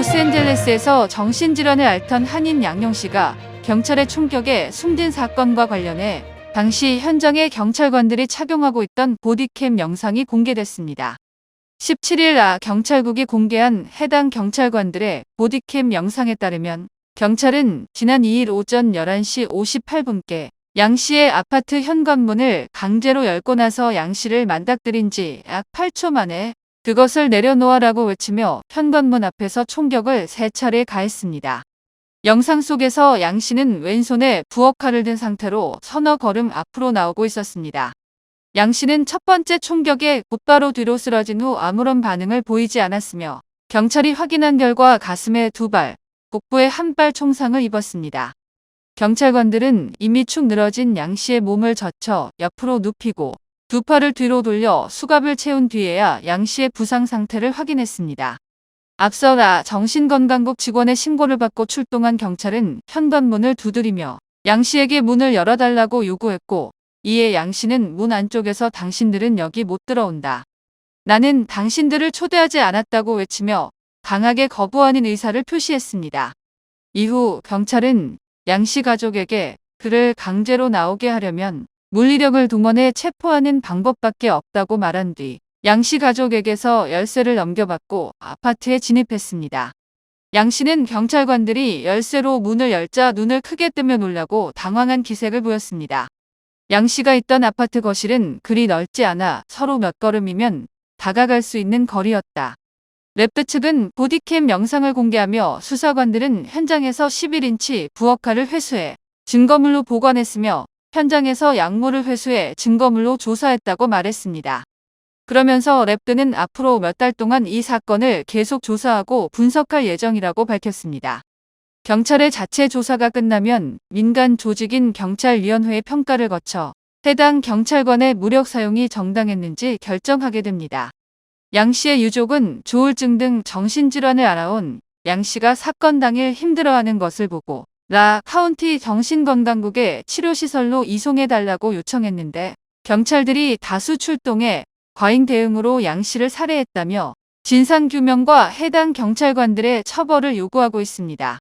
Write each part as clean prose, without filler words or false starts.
로스앤젤레스에서 정신질환을 앓던 한인 양용씨가 경찰의 총격에 숨진 사건과 관련해 당시 현장의 경찰관들이 착용하고 있던 보디캠 영상이 공개됐습니다. 17일 경찰국이 공개한 해당 경찰관들의 보디캠 영상에 따르면 경찰은 지난 2일 오전 11시 58분께 양 씨의 아파트 현관문을 강제로 열고 나서 양 씨를 만닥들인 지 약 8초 만에 그것을 내려놓아라고 외치며 현관문 앞에서 총격을 3차례 가했습니다. 영상 속에서 양 씨는 왼손에 부엌칼을 든 상태로 서너 걸음 앞으로 나오고 있었습니다. 양 씨는 첫 번째 총격에 곧바로 뒤로 쓰러진 후 아무런 반응을 보이지 않았으며 경찰이 확인한 결과 가슴에 2발, 복부에 1발 총상을 입었습니다. 경찰관들은 이미 축 늘어진 양 씨의 몸을 젖혀 옆으로 눕히고 2팔을 뒤로 돌려 수갑을 채운 뒤에야 양 씨의 부상 상태를 확인했습니다. 앞서 정신건강국 직원의 신고를 받고 출동한 경찰은 현관문을 두드리며 양 씨에게 문을 열어달라고 요구했고, 이에 양 씨는 문 안쪽에서 당신들은 여기 못 들어온다. 나는 당신들을 초대하지 않았다고 외치며 강하게 거부하는 의사를 표시했습니다. 이후 경찰은 양 씨 가족에게 그를 강제로 나오게 하려면 물리력을 동원해 체포하는 방법밖에 없다고 말한 뒤 양 씨 가족에게서 열쇠를 넘겨받고 아파트에 진입했습니다. 양 씨는 경찰관들이 열쇠로 문을 열자 눈을 크게 뜨며 놀라고 당황한 기색을 보였습니다. 양 씨가 있던 아파트 거실은 그리 넓지 않아 서로 몇 걸음이면 다가갈 수 있는 거리였다. 랩드 측은 보디캠 영상을 공개하며 수사관들은 현장에서 11인치 부엌칼을 회수해 증거물로 보관했으며 현장에서 약물을 회수해 증거물로 조사했다고 말했습니다. 그러면서 랩드는 앞으로 몇 달 동안 이 사건을 계속 조사하고 분석할 예정이라고 밝혔습니다. 경찰의 자체 조사가 끝나면 민간 조직인 경찰위원회의 평가를 거쳐 해당 경찰관의 무력 사용이 정당했는지 결정하게 됩니다. 양 씨의 유족은 조울증 등 정신질환을 앓아온 양 씨가 사건 당일 힘들어하는 것을 보고 카운티 정신건강국에 치료시설로 이송해달라고 요청했는데 경찰들이 다수 출동해 과잉 대응으로 양 씨를 살해했다며 진상규명과 해당 경찰관들의 처벌을 요구하고 있습니다.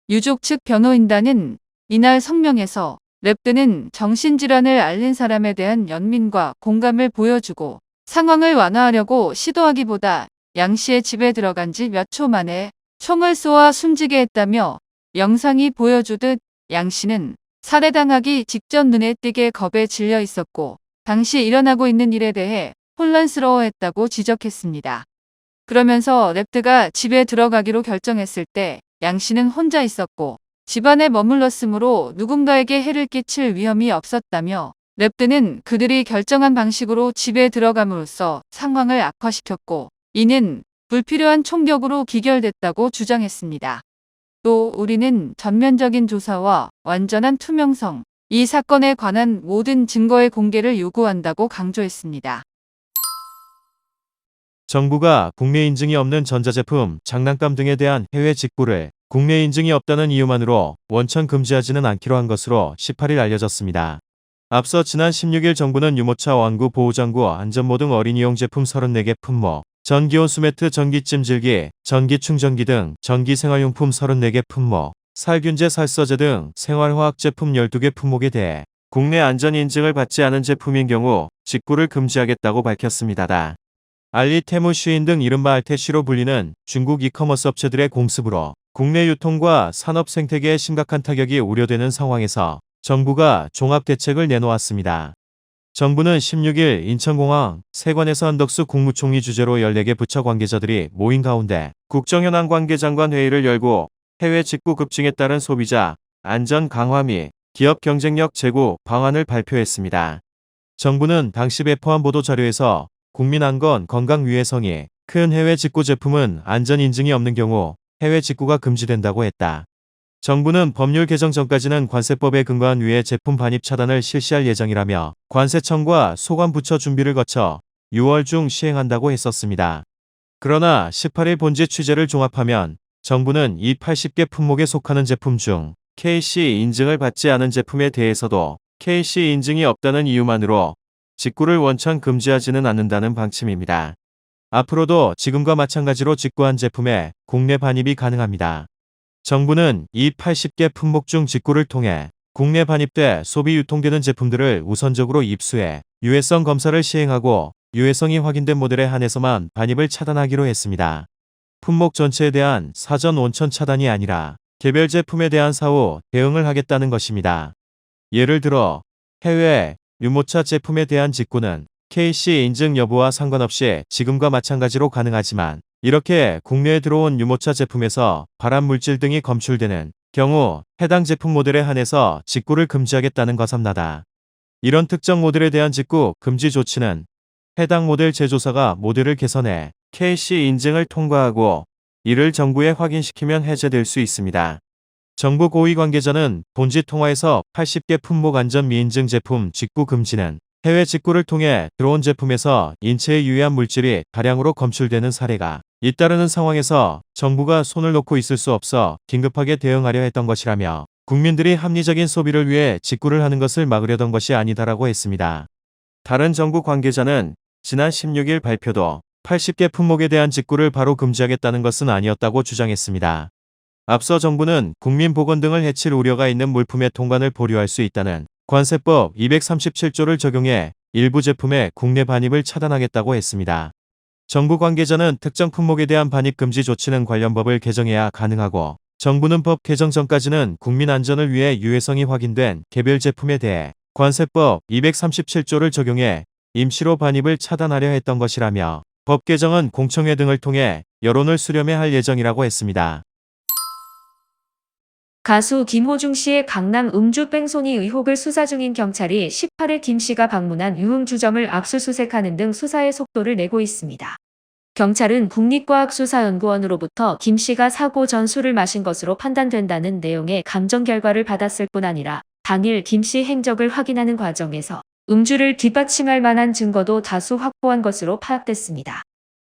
유족 측 변호인단은 이날 성명에서 랩드는 정신질환을 앓는 사람에 대한 연민과 공감을 보여주고 상황을 완화하려고 시도하기보다 양 씨의 집에 들어간 지 몇 초 만에 총을 쏘아 숨지게 했다며 영상이 보여주듯 양 씨는 살해당하기 직전 눈에 띄게 겁에 질려 있었고 당시 일어나고 있는 일에 대해 혼란스러워했다고 지적했습니다. 그러면서 랩드가 집에 들어가기로 결정했을 때 양 씨는 혼자 있었고 집안에 머물렀으므로 누군가에게 해를 끼칠 위험이 없었다며 랩드는 그들이 결정한 방식으로 집에 들어감으로써 상황을 악화시켰고 이는 불필요한 총격으로 기결됐다고 주장했습니다. 또 우리는 전면적인 조사와 완전한 투명성, 이 사건에 관한 모든 증거의 공개를 요구한다고 강조했습니다. 정부가 국내 인증이 없는 전자제품, 장난감 등에 대한 해외 직구를 국내 인증이 없다는 이유만으로 원천 금지하지는 않기로 한 것으로 18일 알려졌습니다. 앞서 지난 16일 정부는 유모차, 완구, 보호장구, 안전모 등 어린이용 제품 34개 품목, 전기온수 매트, 전기찜질기, 전기충전기 등 전기생활용품 34개 품목, 살균제, 살서제 등 생활화학 제품 12개 품목에 대해 국내 안전 인증을 받지 않은 제품인 경우 직구를 금지하겠다고 밝혔습니다. 알리, 테무, 쉬인 등 이른바 알테쉬로 불리는 중국 이커머스 업체들의 공습으로 국내 유통과 산업 생태계에 심각한 타격이 우려되는 상황에서 정부가 종합대책을 내놓았습니다. 정부는 16일 인천공항 세관에서 한덕수 국무총리 주재로 14개 부처 관계자들이 모인 가운데 국정현안 관계장관 회의를 열고 해외 직구 급증에 따른 소비자 안전 강화 및 기업 경쟁력 제고 방안을 발표했습니다. 정부는 당시 배포한 보도자료에서 국민 안전 건강 위해성이 큰 해외 직구 제품은 안전 인증이 없는 경우 해외 직구가 금지된다고 했다. 정부는 법률 개정 전까지는 관세법에 근거한 위해 제품 반입 차단을 실시할 예정이라며 관세청과 소관부처 준비를 거쳐 6월 중 시행한다고 했었습니다. 그러나 18일 본지 취재를 종합하면 정부는 이 80개 품목에 속하는 제품 중 KC 인증을 받지 않은 제품에 대해서도 KC 인증이 없다는 이유만으로 직구를 원천 금지하지는 않는다는 방침입니다. 앞으로도 지금과 마찬가지로 직구한 제품에 국내 반입이 가능합니다. 정부는 이 80개 품목 중 직구를 통해 국내 반입돼 소비 유통되는 제품들을 우선적으로 입수해 유해성 검사를 시행하고 유해성이 확인된 모델에 한해서만 반입을 차단하기로 했습니다. 품목 전체에 대한 사전 원천 차단이 아니라 개별 제품에 대한 사후 대응을 하겠다는 것입니다. 예를 들어 해외 유모차 제품에 대한 직구는 KC 인증 여부와 상관없이 지금과 마찬가지로 가능하지만 이렇게 국내에 들어온 유모차 제품에서 발암 물질 등이 검출되는 경우 해당 제품 모델에 한해서 직구를 금지하겠다는 것입니다. 이런 특정 모델에 대한 직구 금지 조치는 해당 모델 제조사가 모델을 개선해 KC 인증을 통과하고 이를 정부에 확인시키면 해제될 수 있습니다. 정부 고위 관계자는 본지 통화에서 80개 품목 안전 미인증 제품 직구 금지는 해외 직구를 통해 들어온 제품에서 인체에 유해한 물질이 다량으로 검출되는 사례가 잇따르는 상황에서 정부가 손을 놓고 있을 수 없어 긴급하게 대응하려 했던 것이라며 국민들이 합리적인 소비를 위해 직구를 하는 것을 막으려던 것이 아니다라고 했습니다. 다른 정부 관계자는 지난 16일 발표도 80개 품목에 대한 직구를 바로 금지하겠다는 것은 아니었다고 주장했습니다. 앞서 정부는 국민보건 등을 해칠 우려가 있는 물품의 통관을 보류할 수 있다는 관세법 237조를 적용해 일부 제품의 국내 반입을 차단하겠다고 했습니다. 정부 관계자는 특정 품목에 대한 반입 금지 조치는 관련 법을 개정해야 가능하고 정부는 법 개정 전까지는 국민 안전을 위해 유해성이 확인된 개별 제품에 대해 관세법 237조를 적용해 임시로 반입을 차단하려 했던 것이라며 법 개정은 공청회 등을 통해 여론을 수렴해 할 예정이라고 했습니다. 가수 김호중 씨의 강남 음주 뺑소니 의혹을 수사 중인 경찰이 18일 김 씨가 방문한 유흥주점을 압수수색하는 등 수사의 속도를 내고 있습니다. 경찰은 국립과학수사연구원으로부터 김 씨가 사고 전 술을 마신 것으로 판단된다는 내용의 감정 결과를 받았을 뿐 아니라 당일 김 씨 행적을 확인하는 과정에서 음주를 뒷받침할 만한 증거도 다수 확보한 것으로 파악됐습니다.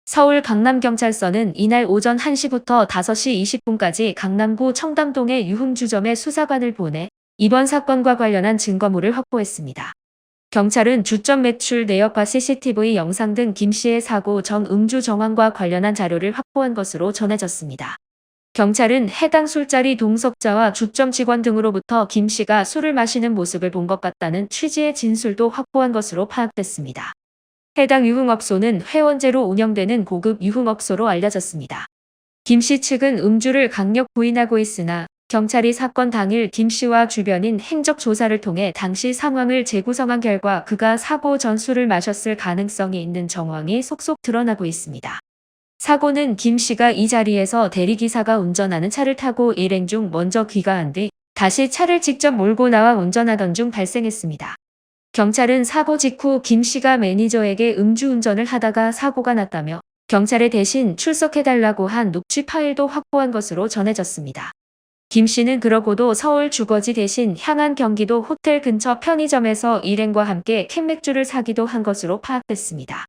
서울 강남경찰서는 이날 오전 1시부터 5시 20분까지 강남구 청담동의 유흥주점에 수사관을 보내 이번 사건과 관련한 증거물을 확보했습니다. 경찰은 주점 매출 내역과 CCTV 영상 등 김 씨의 사고 전 음주 정황과 관련한 자료를 확보한 것으로 전해졌습니다. 경찰은 해당 술자리 동석자와 주점 직원 등으로부터 김 씨가 술을 마시는 모습을 본 것 같다는 취지의 진술도 확보한 것으로 파악됐습니다. 해당 유흥업소는 회원제로 운영되는 고급 유흥업소로 알려졌습니다. 김 씨 측은 음주를 강력 부인하고 있으나 경찰이 사건 당일 김 씨와 주변인 행적 조사를 통해 당시 상황을 재구성한 결과 그가 사고 전 술을 마셨을 가능성이 있는 정황이 속속 드러나고 있습니다. 사고는 김 씨가 이 자리에서 대리기사가 운전하는 차를 타고 일행 중 먼저 귀가한 뒤 다시 차를 직접 몰고 나와 운전하던 중 발생했습니다. 경찰은 사고 직후 김 씨가 매니저에게 음주운전을 하다가 사고가 났다며 경찰에 대신 출석해달라고 한 녹취 파일도 확보한 것으로 전해졌습니다. 김 씨는 그러고도 서울 주거지 대신 향한 경기도 호텔 근처 편의점에서 일행과 함께 캔맥주를 사기도 한 것으로 파악됐습니다.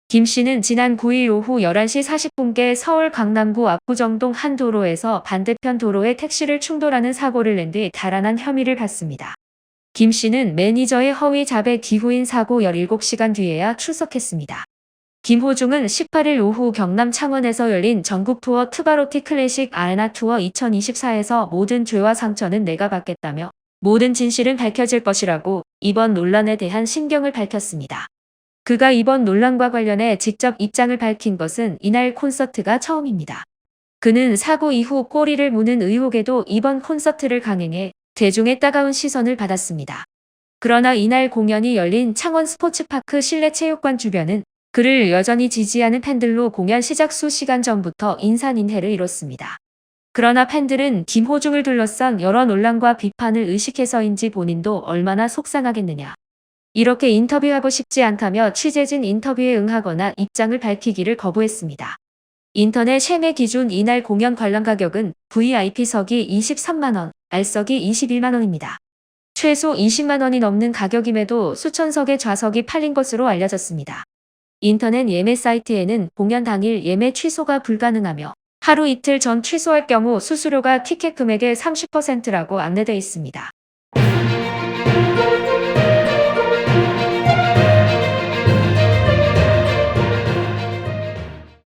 김 씨는 지난 9일 오후 11시 40분께 서울 강남구 압구정동 한 도로에서 반대편 도로에 택시를 충돌하는 사고를 낸 뒤 달아난 혐의를 받습니다. 김 씨는 매니저의 허위 자백 기후인 사고 17시간 뒤에야 출석했습니다. 김호중은 18일 오후 경남 창원에서 열린 전국 투어 트바로티 클래식 아레나 투어 2024에서 모든 죄와 상처는 내가 받겠다며 모든 진실은 밝혀질 것이라고 이번 논란에 대한 심경을 밝혔습니다. 그가 이번 논란과 관련해 직접 입장을 밝힌 것은 이날 콘서트가 처음입니다. 그는 사고 이후 꼬리를 무는 의혹에도 이번 콘서트를 강행해 대중의 따가운 시선을 받았습니다. 그러나 이날 공연이 열린 창원 스포츠파크 실내체육관 주변은 그를 여전히 지지하는 팬들로 공연 시작 수시간 전부터 인산인해를 이뤘습니다. 그러나 팬들은 김호중을 둘러싼 여러 논란과 비판을 의식해서인지 본인도 얼마나 속상하겠느냐. 이렇게 인터뷰하고 싶지 않다며 취재진 인터뷰에 응하거나 입장을 밝히기를 거부했습니다. 인터넷 셰매 기준 이날 공연 관람 가격은 VIP석이 23만원, R석이 21만원입니다. 최소 20만원이 넘는 가격임에도 수천 석의 좌석이 팔린 것으로 알려졌습니다. 인터넷 예매 사이트에는 공연 당일 예매 취소가 불가능하며 하루 이틀 전 취소할 경우 수수료가 티켓 금액의 30%라고 안내돼 있습니다.